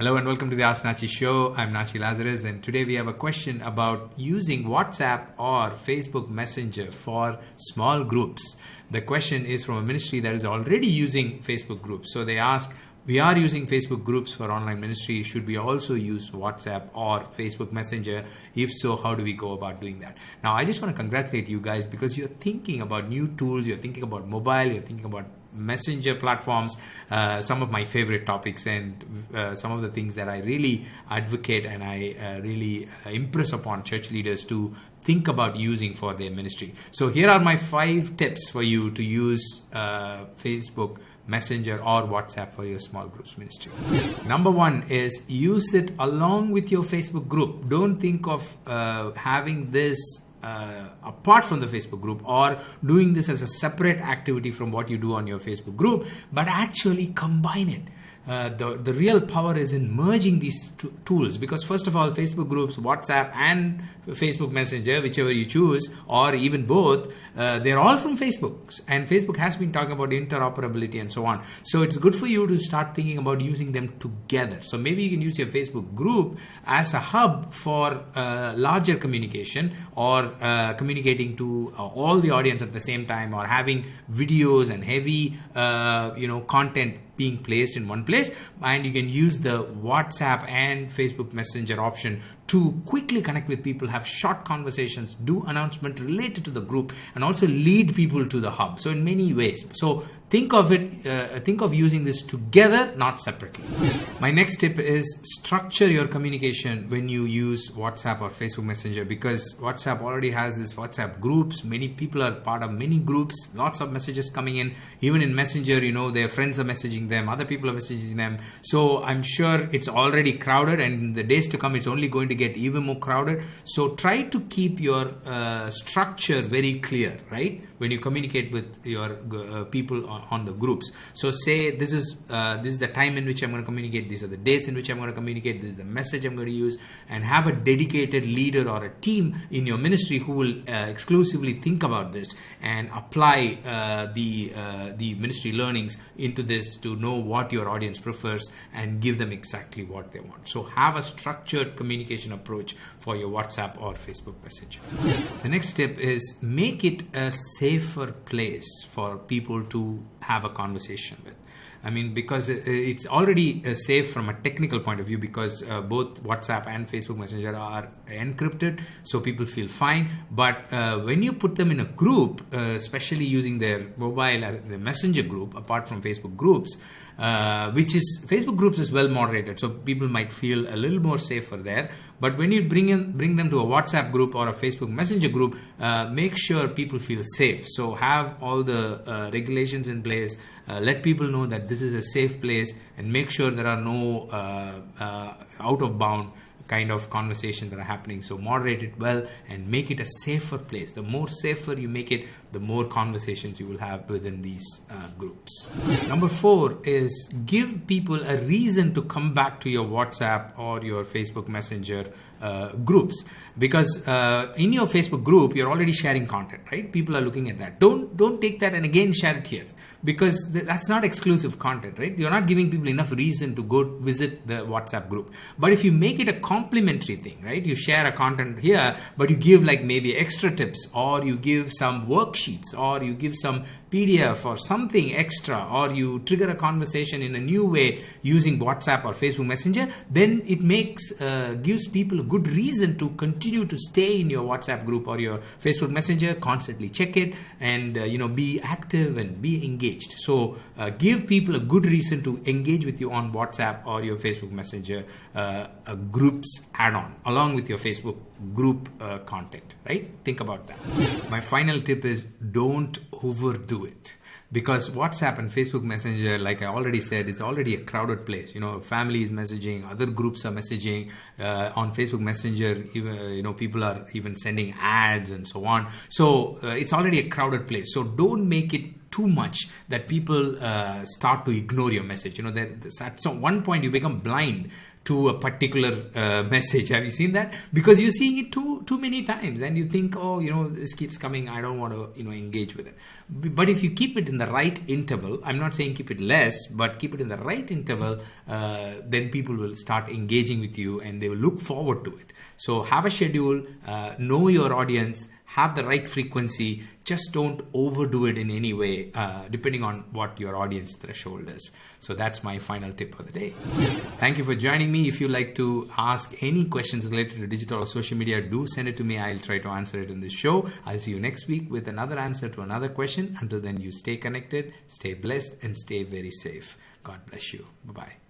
Hello and welcome to the Ask Natchi show. I'm Natchi Lazarus, and today we have a question about using WhatsApp or Facebook Messenger for small groups. The question is from a ministry that is already using Facebook groups. So they ask, we are using Facebook groups for online ministry. Should we also use WhatsApp or Facebook Messenger? If so, how do we go about doing that? Now, I just want to congratulate you guys because you're thinking about new tools, you're thinking about mobile, you're thinking about messenger platforms, some of my favorite topics and some of the things that I really advocate and I really impress upon church leaders to think about using for their ministry. So here are my 5 tips for you to use Facebook Messenger or WhatsApp for your small groups ministry. Number 1 is use it along with your Facebook group. Don't think of having this apart from the Facebook group or doing this as a separate activity from what you do on your Facebook group, but actually combine it. The real power is in merging these tools, because first of all, Facebook groups, WhatsApp and Facebook Messenger, whichever you choose, or even both, they're all from Facebook, and Facebook has been talking about interoperability and so on. So it's good for you to start thinking about using them together. So maybe you can use your Facebook group as a hub for larger communication, or communicating to all the audience at the same time, or having videos and heavy content being placed in one place. And you can use the WhatsApp and Facebook Messenger option to quickly connect with people, have short conversations, do announcement related to the group, and also lead people to the hub. So in many ways. So think of using this together, not separately. My next tip is structure your communication when you use WhatsApp or Facebook Messenger, because WhatsApp already has this WhatsApp groups. Many people are part of many groups, lots of messages coming in. Even in Messenger, their friends are messaging them, other people are messaging them. So I'm sure it's already crowded, and in the days to come, it's only going to get even more crowded. So try to keep your structure very clear, right? When you communicate with your people on the groups. So say this is the time in which I'm going to communicate, these are the days in which I'm going to communicate, this is the message I'm going to use, and have a dedicated leader or a team in your ministry who will exclusively think about this and apply the ministry learnings into this to know what your audience prefers and give them exactly what they want. So have a structured communication approach for your WhatsApp or Facebook Messenger. The next tip is make it a safer place for people to have a conversation with. I mean, because it's already safe from a technical point of view, because both WhatsApp and Facebook Messenger are encrypted, so people feel fine. But when you put them in a group, especially using their mobile as the Messenger group, apart from Facebook groups, Facebook groups is well moderated, so people might feel a little more safer there. But when you bring them to a WhatsApp group or a Facebook Messenger group, make sure people feel safe. So have all the regulations in place. Let people know that this is a safe place, and make sure there are no out of bound kind of conversations that are happening. So moderate it well and make it a safer place. The more safer you make it, the more conversations you will have within these groups. Number 4 is give people a reason to come back to your WhatsApp or your Facebook Messenger groups, because in your Facebook group you're already sharing content, right? People are looking at that. Don't take that and again share it here, because that's not exclusive content, right? You're not giving people enough reason to go visit the WhatsApp group. But if you make it a complementary thing, right? You share a content here, but you give like maybe extra tips, or you give some worksheets, or you give some PDF or something extra, or you trigger a conversation in a new way using WhatsApp or Facebook Messenger, then it gives people a good reason to continue to stay in your WhatsApp group or your Facebook Messenger, constantly check it, and be active and be engaged. So give people a good reason to engage with you on WhatsApp or your Facebook Messenger a groups add-on along with your Facebook group content, right? Think about that. My final tip is don't overdo it. Because WhatsApp and Facebook Messenger, like I already said, is already a crowded place. Family is messaging, other groups are messaging. On Facebook Messenger, even, people are even sending ads and so on. So it's already a crowded place. So don't make it too much that people start to ignore your message. At some one point you become blind to a particular message. Have you seen that? Because you're seeing it too many times, and you think, this keeps coming, I don't want to engage with it. But if you keep it in the right interval, I'm not saying keep it less, but keep it in the right interval, then people will start engaging with you and they will look forward to it. So have a schedule, know your audience, have the right frequency, just don't overdo it in any way, depending on what your audience threshold is. So that's my final tip of the day. Thank you for joining me. If you'd like to ask any questions related to digital or social media, do send it to me. I'll try to answer it in this show. I'll see you next week with another answer to another question. Until then, you stay connected, stay blessed, and stay very safe. God bless you. Bye-bye.